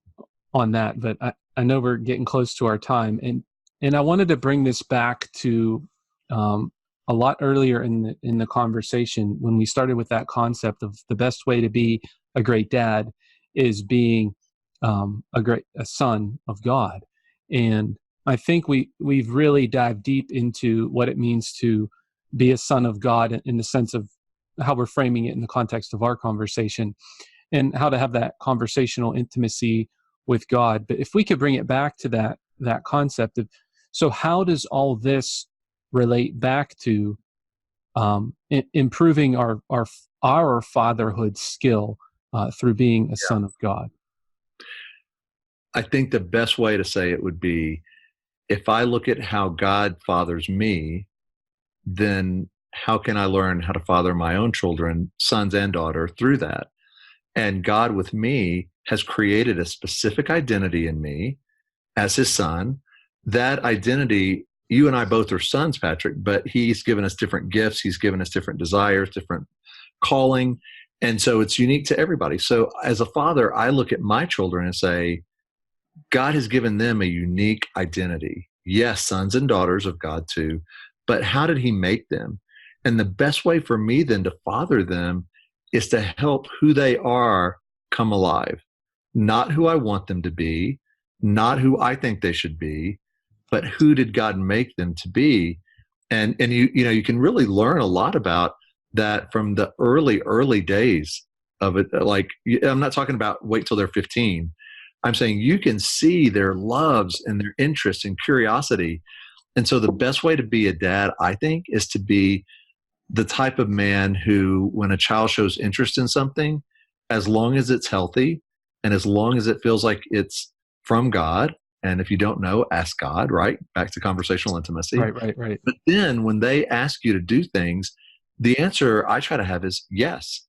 on that, but I know we're getting close to our time, and I wanted to bring this back to um, a lot earlier in the conversation when we started with that concept of the best way to be a great dad is being a son of God, and I think we've really dived deep into what it means to be a son of God in the sense of how we're framing it in the context of our conversation and how to have that conversational intimacy with God. But if we could bring it back to that concept of, so how does all this relate back to improving our fatherhood skill through being a son of God? I think the best way to say it would be, if I look at how God fathers me, then how can I learn how to father my own children, sons and daughter, through that? And God with me has created a specific identity in me as his son. That identity, you and I both are sons, Patrick, but he's given us different gifts. He's given us different desires, different calling. And so it's unique to everybody. So as a father, I look at my children and say, God has given them a unique identity. Yes, sons and daughters of God too, but how did he make them? And the best way for me then to father them is to help who they are come alive, not who I want them to be, not who I think they should be, but who did God make them to be? And you can really learn a lot about that from the early days of it. Like, I'm not talking about wait till they're 15. I'm saying you can see their loves and their interests and curiosity. And so the best way to be a dad, I think, is to be the type of man who, when a child shows interest in something, as long as it's healthy and as long as it feels like it's from God, and if you don't know, ask God, right? Back to conversational intimacy. Right. But then when they ask you to do things, the answer I try to have is yes.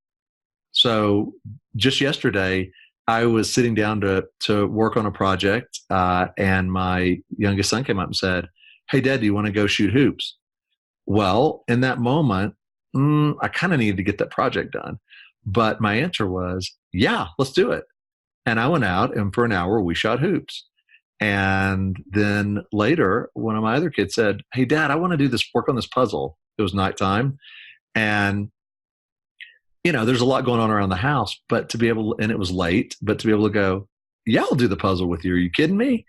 So just yesterday, I was sitting down to work on a project, and my youngest son came up and said, "Hey, Dad, do you want to go shoot hoops?" Well, in that moment, I kind of needed to get that project done. But my answer was, yeah, let's do it. And I went out, and for an hour, we shot hoops. And then later, one of my other kids said, "Hey, Dad, I want to do this work on this puzzle." It was nighttime. And there's a lot going on around the house, but to be able, and it was late, but to be able to go, yeah, I'll do the puzzle with you. Are you kidding me?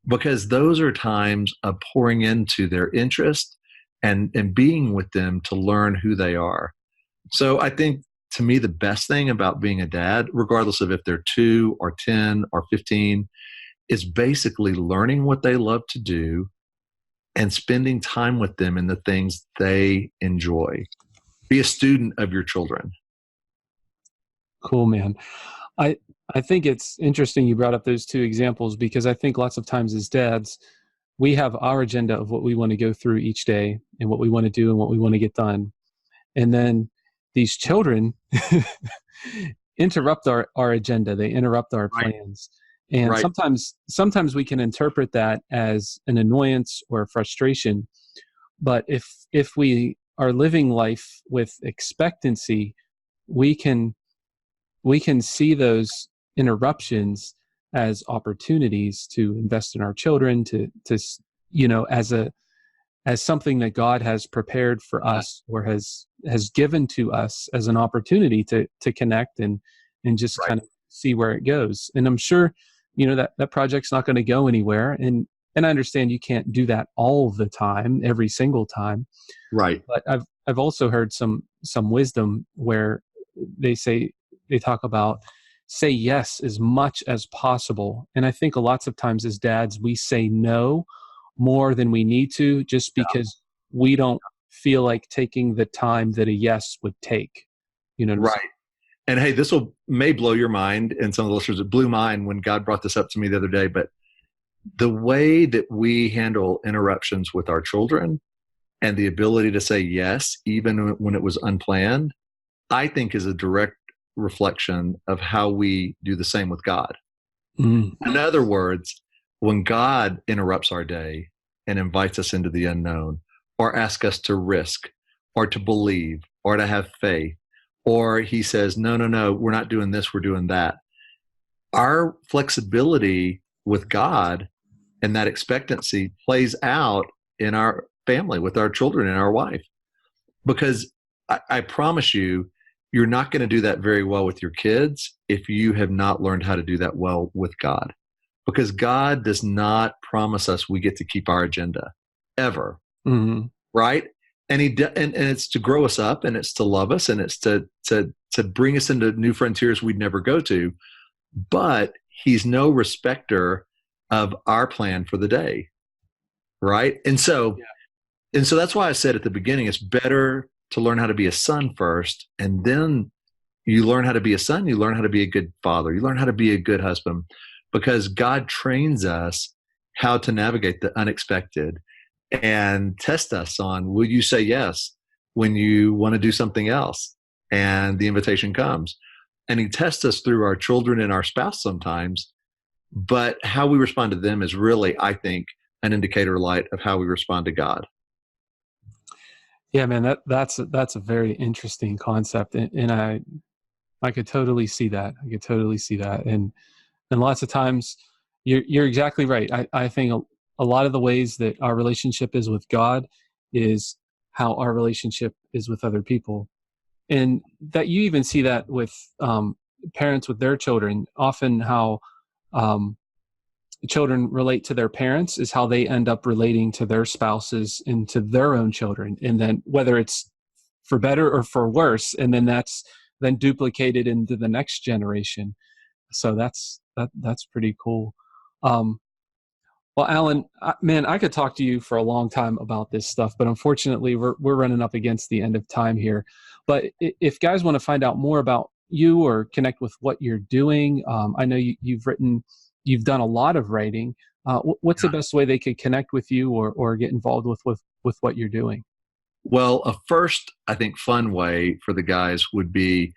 Because those are times of pouring into their interest and being with them to learn who they are. So I think, to me, the best thing about being a dad, regardless of if they're 2 or 10 or 15, is basically learning what they love to do and spending time with them in the things they enjoy. Be a student of your children. Cool, man. I think it's interesting you brought up those two examples, because I think lots of times as dads, we have our agenda of what we want to go through each day and what we want to do and what we want to get done. And then these children interrupt our agenda. They interrupt our plans. And Right. sometimes we can interpret that as an annoyance or frustration. But if we are living life with expectancy, we can see those interruptions as opportunities to invest in our children, to as something that God has prepared for us, or has given to us as an opportunity to connect and just kind of see where it goes. And I'm sure that project's not going to go anywhere, and I understand you can't do that all the time, every single time. Right. But I've also heard some wisdom where they talk about say yes as much as possible. And I think lots of times as dads, we say no more than we need to, just because we don't feel like taking the time that a yes would take. Right. And hey, may blow your mind, and some of the listeners, it blew mine when God brought this up to me the other day. But the way that we handle interruptions with our children and the ability to say yes, even when it was unplanned, I think is a direct reflection of how we do the same with God. In other words, when God interrupts our day and invites us into the unknown, or asks us to risk, or to believe, or to have faith, or he says, no, no, no, we're not doing this, we're doing that. Our flexibility with God and that expectancy plays out in our family, with our children and our wife. Because I promise you, you're not going to do that very well with your kids if you have not learned how to do that well with God. Because God does not promise us we get to keep our agenda ever, right? And and it's to grow us up, and it's to love us, and it's to bring us into new frontiers we'd never go to. But He's no respecter of our plan for the day, right? And so that's why I said at the beginning, it's better to learn how to be a son first, and then you learn how to be a son, you learn how to be a good father, you learn how to be a good husband, because God trains us how to navigate the unexpected and test us on, will you say yes when you want to do something else and the invitation comes? And He tests us through our children and our spouse sometimes, but how we respond to them is really, I think, an indicator light of how we respond to God. Yeah, man, that's a very interesting concept, and I could totally see that. And lots of times, you're exactly right. I think a lot of the ways that our relationship is with God is how our relationship is with other people, and that you even see that with parents with their children. Often, how children relate to their parents is how they end up relating to their spouses and to their own children, and then whether it's for better or for worse, and then that's then duplicated into the next generation. So that's pretty cool. Well, Allen, man, I could talk to you for a long time about this stuff, but unfortunately we're running up against the end of time here. But if guys want to find out more about you or connect with what you're doing, I know you've done a lot of writing. What's the best way they could connect with you or get involved with what you're doing? Well, a first, I think, fun way for the guys would be,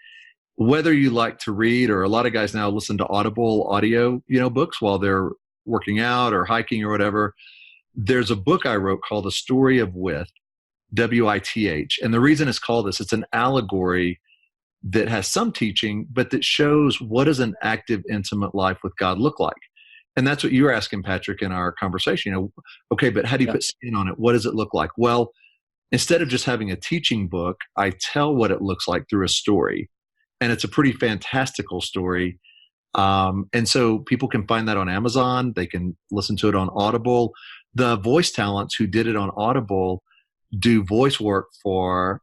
whether you like to read, or a lot of guys now listen to Audible audio, books while they're working out or hiking or whatever. There's a book I wrote called The Story of With, WITH. And the reason it's called this, it's an allegory that has some teaching, but that shows what does an active, intimate life with God look like. And that's what you were asking, Patrick, in our conversation. Okay, but how do you put skin on it? What does it look like? Well, instead of just having a teaching book, I tell what it looks like through a story. And it's a pretty fantastical story. And so people can find that on Amazon. They can listen to it on Audible. The voice talents who did it on Audible do voice work for,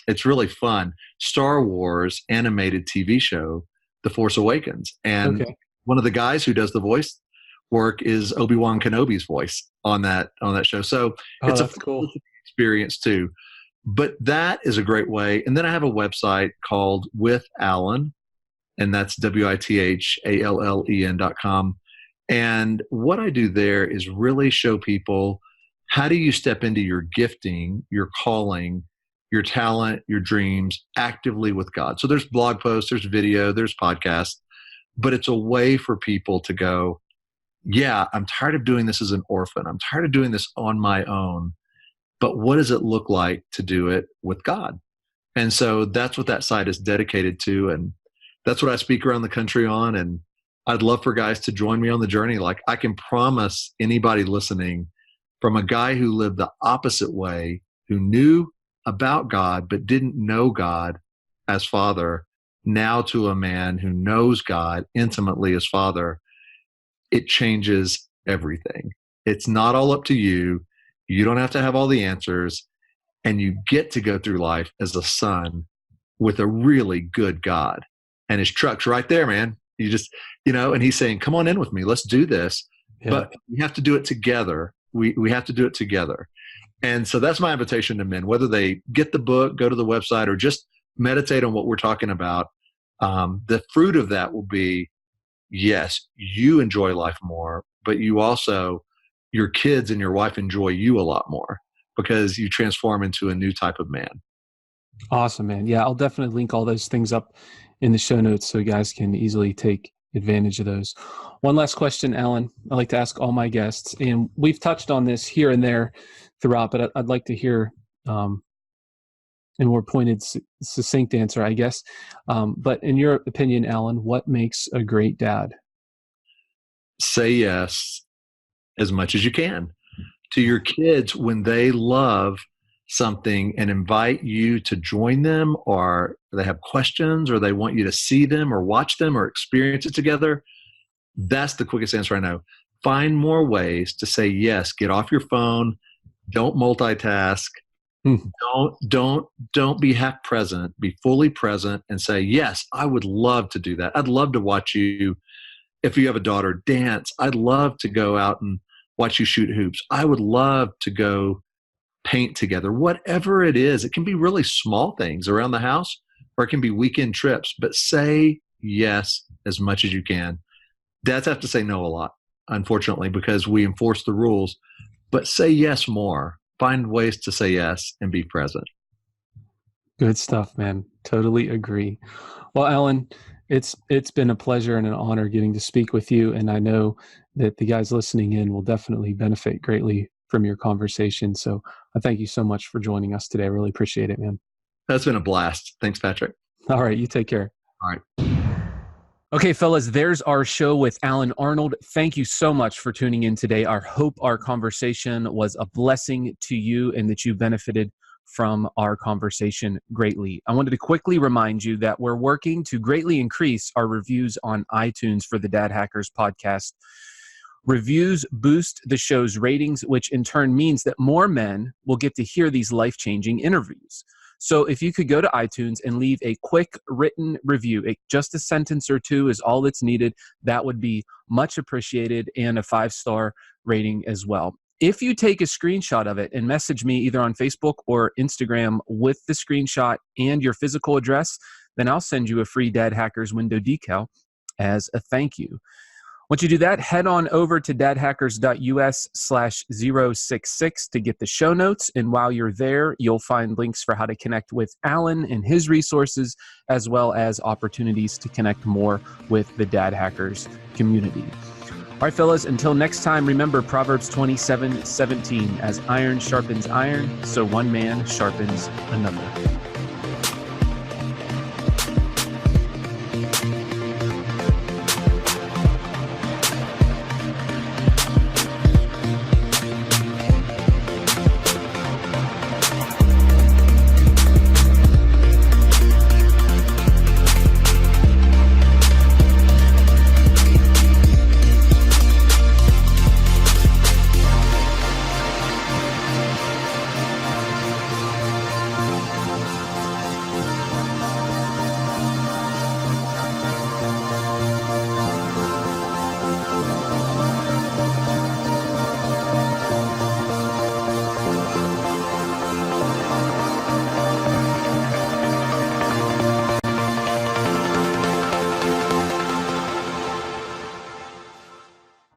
it's really fun, Star Wars animated TV show, The Force Awakens. And one of the guys who does the voice work is Obi-Wan Kenobi's voice on that show. So it's a cool experience too. But that is a great way. And then I have a website called With Allen, and that's WITHALLEN.com. And what I do there is really show people, how do you step into your gifting, your calling, your talent, your dreams actively with God? So there's blog posts, there's video, there's podcasts, but it's a way for people to go, yeah, I'm tired of doing this as an orphan. I'm tired of doing this on my own. But what does it look like to do it with God? And so that's what that site is dedicated to. And that's what I speak around the country on. And I'd love for guys to join me on the journey. Like, I can promise anybody listening, from a guy who lived the opposite way, who knew about God but didn't know God as Father, now to a man who knows God intimately as Father, it changes everything. It's not all up to you. You don't have to have all the answers, and you get to go through life as a son with a really good God. And His truck's right there, man. You just, and He's saying, come on in with me. Let's do this. Yeah. But we have to do it together. We have to do it together. And so that's my invitation to men, whether they get the book, go to the website, or just meditate on what we're talking about. The fruit of that will be, yes, you enjoy life more, but you also, your kids and your wife enjoy you a lot more, because you transform into a new type of man. Awesome, man. Yeah, I'll definitely link all those things up in the show notes so you guys can easily take advantage of those. One last question, Allen, I like to ask all my guests, and we've touched on this here and there throughout, but I'd like to hear and more pointed, succinct answer, I guess. But in your opinion, Allen, what makes a great dad? Say yes as much as you can to your kids when they love something and invite you to join them, or they have questions, or they want you to see them or watch them or experience it together. That's the quickest answer I know. Find more ways to say yes. Get off your phone. Don't multitask. Don't be half present. Be fully present and say, yes, I would love to do that. I'd love to watch you, if you have a daughter, dance. I'd love to go out and watch you shoot hoops. I would love to go paint together. Whatever it is, it can be really small things around the house, or it can be weekend trips, but say yes as much as you can. Dads have to say no a lot, unfortunately, because we enforce the rules, but say yes more. Find ways to say yes and be present. Good stuff, man. Totally agree. Well, Allen, it's been a pleasure and an honor getting to speak with you. And I know that the guys listening in will definitely benefit greatly from your conversation. So I thank you so much for joining us today. I really appreciate it, man. That's been a blast. Thanks, Patrick. All right. You take care. All right. Okay, fellas, there's our show with Allen Arnold. Thank you so much for tuning in today. I hope our conversation was a blessing to you and that you benefited from our conversation greatly. I wanted to quickly remind you that we're working to greatly increase our reviews on iTunes for the Dad Hackers podcast. Reviews boost the show's ratings, which in turn means that more men will get to hear these life-changing interviews. So if you could go to iTunes and leave a quick written review, just a sentence or two is all that's needed, that would be much appreciated, and a 5-star rating as well. If you take a screenshot of it and message me either on Facebook or Instagram with the screenshot and your physical address, then I'll send you a free Dad Hackers window decal as a thank you. Once you do that, head on over to dadhackers.us/066 to get the show notes. And while you're there, you'll find links for how to connect with Allen and his resources, as well as opportunities to connect more with the Dad Hackers community. All right, fellas, until next time, remember Proverbs 27:17, as iron sharpens iron, so one man sharpens another.